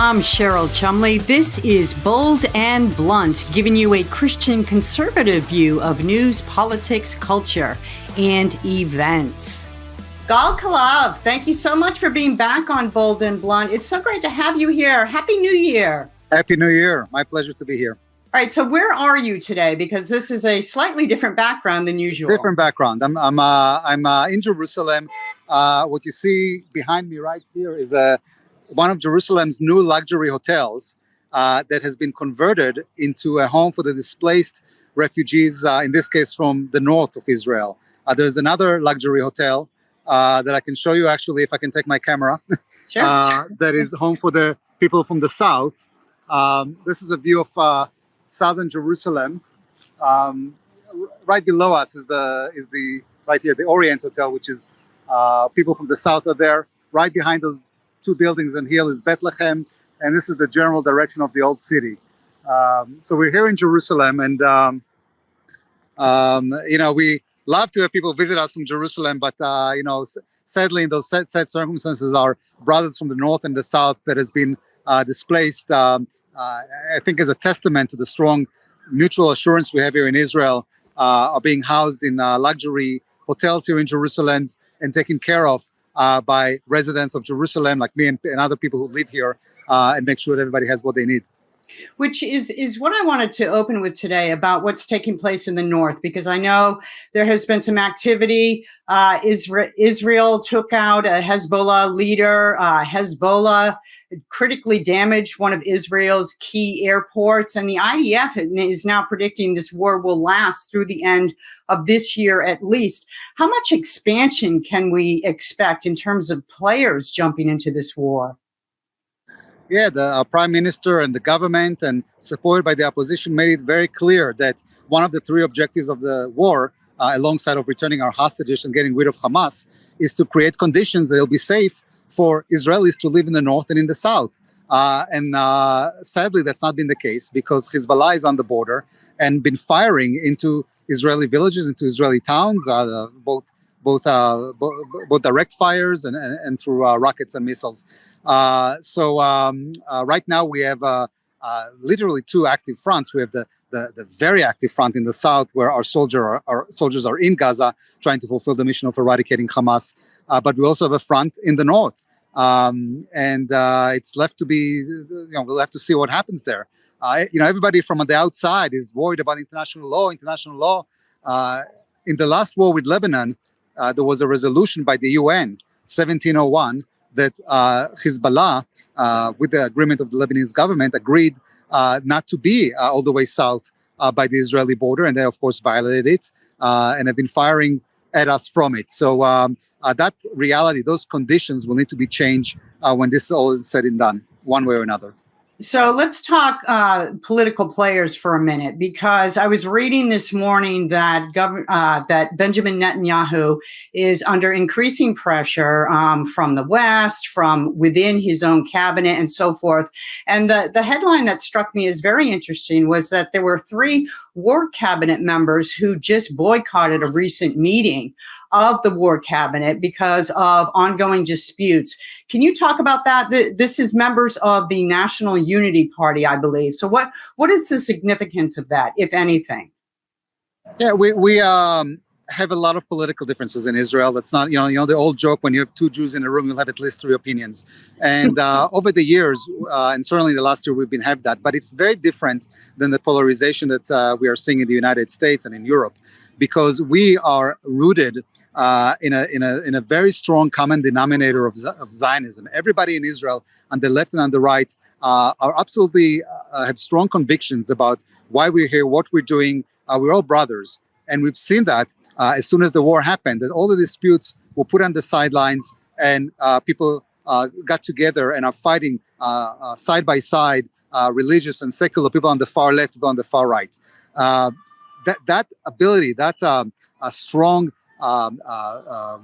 I'm Cheryl Chumley. This is Bold and Blunt, giving you a Christian conservative view of news, politics, culture, and events. Gol Kalev, thank you so much for being back on Bold and Blunt. It's so great to have you here. Happy New Year. Happy New Year. My pleasure to be here. All right, so where are you today? Because this is a slightly different background than usual. Different background. I'm in Jerusalem. What you see behind me right here is one of Jerusalem's new luxury hotels that has been converted into a home for the displaced refugees, in this case from the north of Israel. There's another luxury hotel that I can show you, actually, if I can take my camera, Sure. that is home for the people from the south. This is a view of southern Jerusalem. Right below us is the right here, the Orient Hotel, which is people from the south are there. Right behind those two buildings and hill is Bethlehem, and this is the general direction of the old city. So we're here in Jerusalem, and we love to have people visit us from Jerusalem, but sadly, in those sad circumstances, our brothers from the north and the south that has been displaced, I think, as a testament to the strong mutual assurance we have here in Israel, are being housed in luxury hotels here in Jerusalem and taken care of by residents of Jerusalem, like me and other people who live here, and make sure that everybody has what they need. Which is what I wanted to open with today about what's taking place in the north, because I know there has been some activity. Israel took out a Hezbollah leader. Hezbollah critically damaged one of Israel's key airports, and the IDF is now predicting this war will last through the end of this year at least. How much expansion can we expect in terms of players jumping into this war? Yeah, the Prime Minister and the government, and supported by the opposition, made it very clear that one of the three objectives of the war, alongside of returning our hostages and getting rid of Hamas, is to create conditions that it'll be safe for Israelis to live in the north and in the south. And sadly, that's not been the case, because Hezbollah is on the border and been firing into Israeli villages, into Israeli towns, both direct fires and through rockets and missiles. So right now we have literally two active fronts. We have the very active front in the south, where our soldiers are in Gaza trying to fulfill the mission of eradicating Hamas. But we also have a front in the north, and it's left to be. We'll have to see what happens there. Everybody from the outside is worried about international law. In the last war with Lebanon, there was a resolution by the UN, 1701. That Hezbollah, with the agreement of the Lebanese government, agreed not to be all the way south by the Israeli border, and they, of course, violated it and have been firing at us from it. So that reality, those conditions will need to be changed when this all is said and done, one way or another. So let's talk political players for a minute, because I was reading this morning that that Benjamin Netanyahu is under increasing pressure from the West, from within his own cabinet, and so forth. And the headline that struck me as very interesting was that there were 3 war cabinet members who just boycotted a recent meeting of the war cabinet because of ongoing disputes. Can you talk about that? This is members of the National Unity Party, I believe. So what is the significance of that, if anything? Yeah, we have a lot of political differences in Israel. That's not, the old joke, when you have 2 Jews in a room, you'll have at least 3 opinions. And over the years, and certainly the last year, we've been have that. But it's very different than the polarization that we are seeing in the United States and in Europe, because we are rooted in a very strong common denominator of Zionism. Everybody in Israel, on the left and on the right, are absolutely have strong convictions about why we're here, what we're doing. We're all brothers, and we've seen that as soon as the war happened, that all the disputes were put on the sidelines, and people got together and are fighting side by side, religious and secular people on the far left, people on the far right. That ability, that strong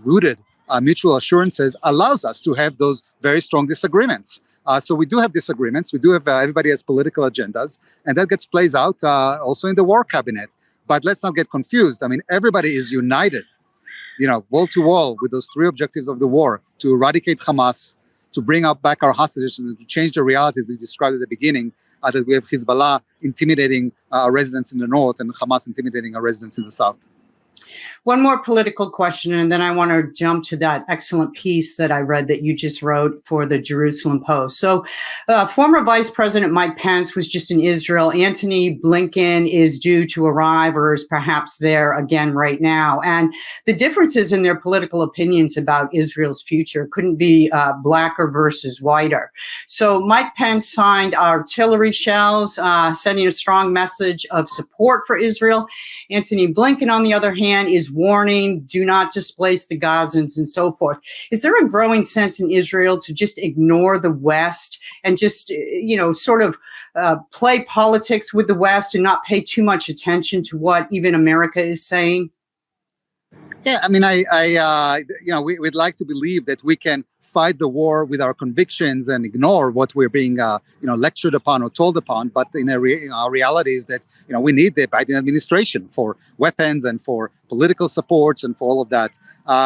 rooted mutual assurances allows us to have those very strong disagreements. So we do have disagreements. We do have everybody has political agendas, and that plays out also in the war cabinet. But let's not get confused. I mean, everybody is united, wall to wall, with those 3 objectives of the war: to eradicate Hamas, to bring back our hostages and to change the realities that you described at the beginning, that we have Hezbollah intimidating our residents in the north and Hamas intimidating our residents in the south. One more political question, and then I want to jump to that excellent piece that I read that you just wrote for the Jerusalem Post. So former Vice President Mike Pence was just in Israel. Antony Blinken is due to arrive or is perhaps there again right now. And the differences in their political opinions about Israel's future couldn't be blacker versus whiter. So Mike Pence signed artillery shells, sending a strong message of support for Israel. Antony Blinken, on the other hand, is warning, do not displace the Gazans and so forth. Is there a growing sense in Israel to just ignore the West and just, sort of play politics with the West and not pay too much attention to what even America is saying? Yeah, I mean, we'd like to believe that we can fight the war with our convictions and ignore what we're being, lectured upon or told upon. But our reality is that, we need the Biden administration for weapons and for political supports and for all of that.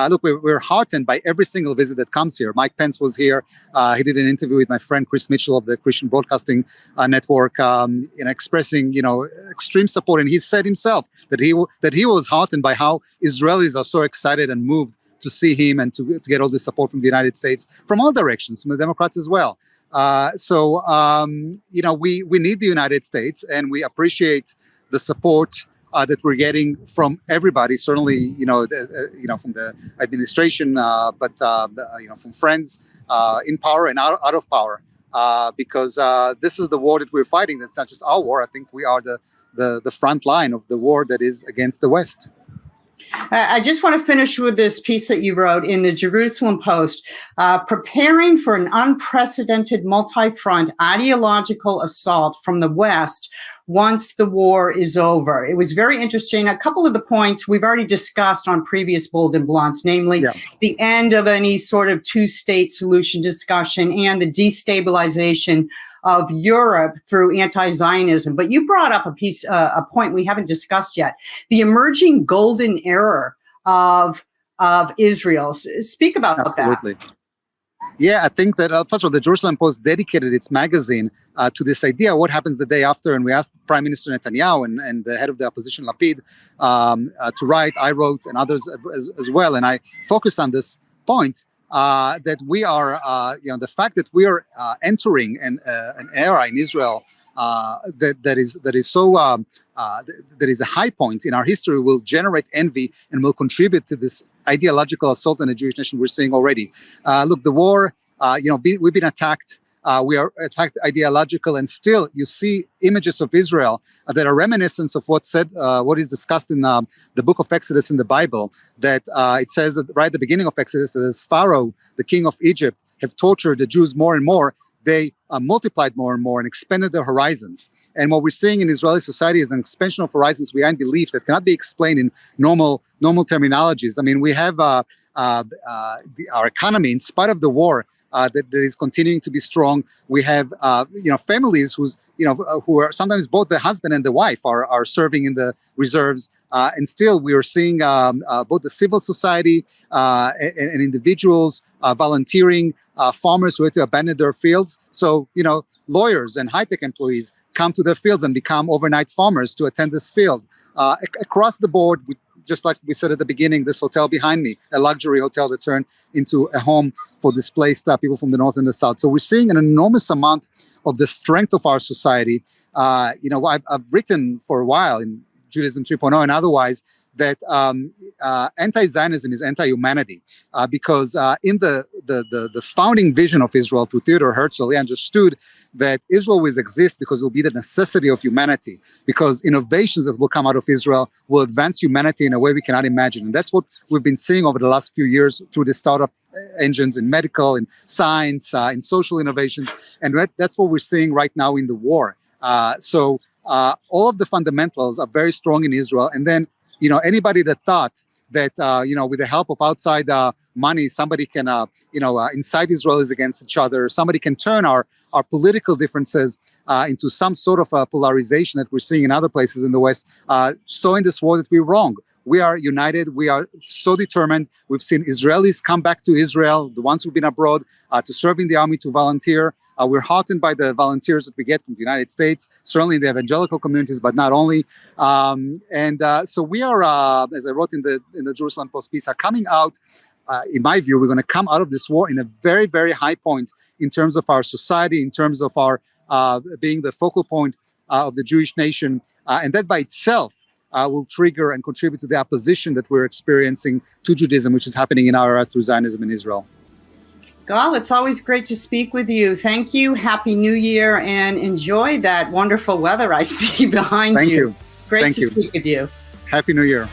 Look, we're heartened by every single visit that comes here. Mike Pence was here. He did an interview with my friend Chris Mitchell of the Christian Broadcasting Network, expressing, extreme support. And he said himself that he was heartened by how Israelis are so excited and moved to see him and to get all the support from the United States, from all directions, from the Democrats as well. We need the United States, and we appreciate the support that we're getting from everybody. Certainly, from the administration, but from friends in power and out of power, because this is the war that we're fighting. That's not just our war. I think we are the front line of the war that is against the West. I just want to finish with this piece that you wrote in the Jerusalem Post, preparing for an unprecedented multi-front ideological assault from the West once the war is over. It was very interesting. A couple of the points we've already discussed on previous Bold and Blunts, namely the end of any sort of two-state solution discussion and the destabilization of Europe through anti-Zionism. But you brought up a point we haven't discussed yet, the emerging golden era of Israel. Speak about Absolutely. that. Yeah, I think that, first of all, the Jerusalem Post dedicated its magazine to this idea, what happens the day after, and we asked Prime Minister Netanyahu and the head of the opposition, Lapid, to write. I wrote, and others as well, and I focused on this point, that we are, the fact that we are entering an era in Israel that is a high point in our history, will generate envy and will contribute to this ideological assault on the Jewish nation we're seeing already. Look, the war, we've been attacked. We are attacked ideological, and still you see images of Israel that are reminiscent of what is discussed in the book of Exodus in the Bible, that it says that right at the beginning of Exodus, that as Pharaoh, the king of Egypt, have tortured the Jews more and more, they multiplied more and more and expanded their horizons. And what we're seeing in Israeli society is an expansion of horizons beyond belief that cannot be explained in normal terminologies. I mean, we have our economy, in spite of the war, that is continuing to be strong. We have, families who are sometimes both the husband and the wife are serving in the reserves. And still we are seeing both the civil society and individuals volunteering, farmers who had to abandon their fields. So, lawyers and high-tech employees come to their fields and become overnight farmers to attend this field. Across the board, just like we said at the beginning, this hotel behind me, a luxury hotel that turned into a home for displaced people from the north and the south. So we're seeing an enormous amount of the strength of our society. I've written for a while in Judaism 3.0 and otherwise that anti-Zionism is anti-humanity, because in the founding vision of Israel through Theodor Herzl, he understood that Israel will exist because it will be the necessity of humanity, because innovations that will come out of Israel will advance humanity in a way we cannot imagine. And that's what we've been seeing over the last few years through the startup engines in medical, in science, in social innovations. And that's what we're seeing right now in the war. So all of the fundamentals are very strong in Israel. And then, anybody that thought that, with the help of outside money, somebody can, incite Israelis against each other, somebody can turn our political differences into some sort of polarization that we're seeing in other places in the West, so in this war that we're wrong. we are united. We are so determined. We've seen Israelis come back to Israel, the ones who've been abroad, to serve in the army, to volunteer. We're heartened by the volunteers that we get from the United States, certainly in the evangelical communities, but not only. So we are, as I wrote in the Jerusalem Post piece, are coming out. In my view, we're going to come out of this war in a very, very high point in terms of our society, in terms of our being the focal point of the Jewish nation. And that by itself will trigger and contribute to the opposition that we're experiencing to Judaism, which is happening in our through Zionism in Israel. Gol, it's always great to speak with you. Thank you. Happy New Year, and enjoy that wonderful weather I see behind you. Thank you. Great to speak with you. Happy New Year.